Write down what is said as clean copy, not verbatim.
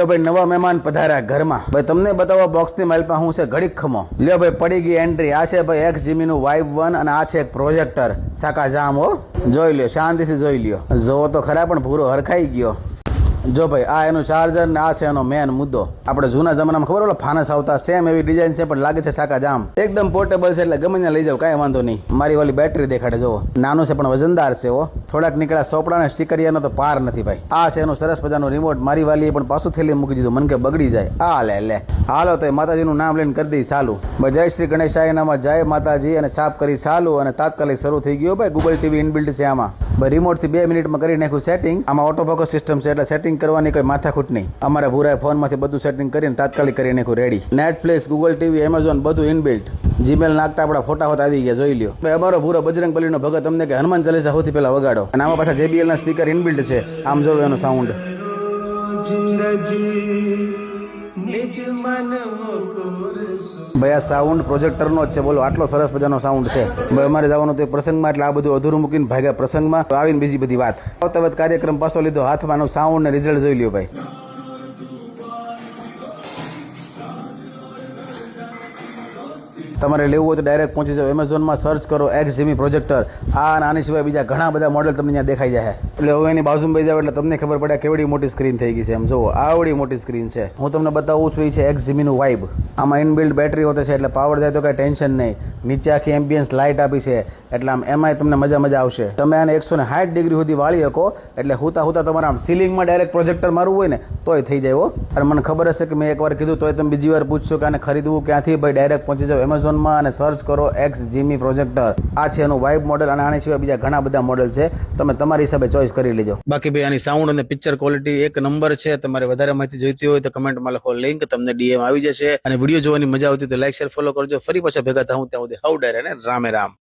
તો ભાઈ નવા મહેમાન પધાર્યા ઘરમાં. ભાઈ તમને બતાવો બોક્સની માલપા હું છે ઘડીક ખમો. લ્યો ભાઈ પડી ગઈ એન્ટ્રી. આ છે ભાઈ XGM નું Vibe 1 અને આ છે એક પ્રોજેક્ટર સાકા જામ. હો જોઈ લ્યો, શાંતિથી જોઈ લ્યો. જોવો તો ખરા પણ પૂરો હરખાઈ ગયો. જો ભાઈ આ એનું ચાર્જર ને આ છે એનો મેન મુદ્દો. આપણે જૂના જમાનામાં ખબર ઓલા ફાનસ આવતા સેમ એવી ડિઝાઇન છે પણ લાગે છે સાકા જામ. એકદમ પોર્ટેબલ છે એટલે ગમે ત્યાં લઈ જાવ કાંઈ વાંધો નહીં. મારી વાલી બેટરી દેખાડે જો નાનું છે પણ વજનદાર છે. હો થોડાક નીકળ્યા સોપડા ને સ્ટીકરિયાનો તો પાર નથી ભાઈ. આ છે એનું સરસ મજાનું રિમોટ. મારી વાલીએ પણ પાછું થેલી મૂકી દીધું મને કે બગડી જાય. આ લે હાલો તો માતાજીનું નામ લઈને કરી દઈ ચાલુ. જય શ્રી ગણેશાય નામાં જય માતાજી અને સાફ કરી ચાલુ અને તાત્કાલિક શરૂ થઈ ગયો ભાઈ. ગૂગલ ટીવી ઇનબિલ્ટ છે આમાં. ભાઈ રિમોટ થી 2 મિનિટમાં કરી નાખ્યું સેટિંગ. આમાં ઓટો ફોકસ સિસ્ટમ છે એટલે સેટિંગ કરવાની કોઈ માથાકૂટ નહીં. અમારે ભૂરાએ ફોનમાંથી બધું સેટિંગ કરીને તાત્કાલિક કરી નાખ્યું ready. Netflix, Google TV, Amazon બધું ઇનબિલ્ટ. જીમેલ નાખતા આપણા ફોટા હોત આવી ગયા જોઈ લ્યો. ભાઈ અમારો ભૂરો બજરંગ બલીનો ભગત તમને કે હનુમાન ચાલીસા સૌથી પહેલા વગાડો. અને આમાં પાછા JBL ના સ્પીકર ઇનબિલ્ટ છે. આમ જોવે એનું સાઉન્ડ. ભાઈ આ સાઉન્ડ પ્રોજેક્ટરનો જ છે. બોલો આટલો સરસ મજાનો સાઉન્ડ છે. ભાઈ અમારે જવાનું તો પ્રસંગમાં એટલે આ બધું અધૂરું મૂકીને ભાગ્યા પ્રસંગમાં આવીને બીજી બધી વાત. આવતા વખત કાર્યક્રમ પાછો લીધો હાથમાં સાઉન્ડ ને રિઝલ્ટ જોઈ લ્યો ભાઈ. તમારે લેવું હોય તો ડાયરેક્ટ પહોંચી જાઓ. એમેઝોનમાં સર્ચ કરો XGM પ્રોજેક્ટર. આ અને આની સિવાય બીજા ઘણા બધા મોડેલ તમને ત્યાં દેખાઈ જાય. એટલે હવે એની બાજુમાં બેસી જાવ એટલે તમને ખબર પડે કેવડી મોટી સ્ક્રીન થઈ ગઈ છે. એમ જુઓ આવડી મોટી સ્ક્રીન છે. હું તમને બતાવું છું એ છે XGM નું Vibe. આમાં ઇનબિલ્ટ બેટરી હોતે છે એટલે પાવર જાય તો કાંઈ ટેન્શન નહીં. નીચે આખી એમ્બિયન્સ લાઇટ આપી છે એટલે આમ એમાંય તમને મજા આવશે. તમે આને 160 ડિગ્રી સુધી વાળી શકો એટલે હુતા તમારે આમ સીલિંગમાં ડાયરેક્ટ પ્રોજેક્ટર મારવું હોય ને તોય થઈ જાય. અને મને ખબર હશે કે મેં એકવાર કીધું તોય તમે બીજી વાર પૂછશો કે આને ખરીદવું ક્યાંથી. ભાઈ ડાયરેક્ટ પહોંચી જાઓ એમેઝોનમાં અને સર્ચ કરો XGM પ્રોજેક્ટર. આ છે એનું Vibe મોડેલ અને આની સિવાય બીજા ઘણા બધા મોડેલ છે. તમે તમારી હિસાબે ચોઈસ કરી લેજો. બાકી ભાઈ આની સાઉન્ડ અને પિક્ચર ક્વોલિટી એક નંબર છે. તમારે વધારે માહિતી જોઈતી હોય તો કમેન્ટમાં લખો લિંક, તમને DM આવી જશે. અને વિડીયો જોવાની મજા આવતી તો લાઈક, શેર, ફોલો કરજો. ફરી પાછા ભેગા થાઉં ત્યાં સુધી હાઉ ડાયરે ને રામે રામ.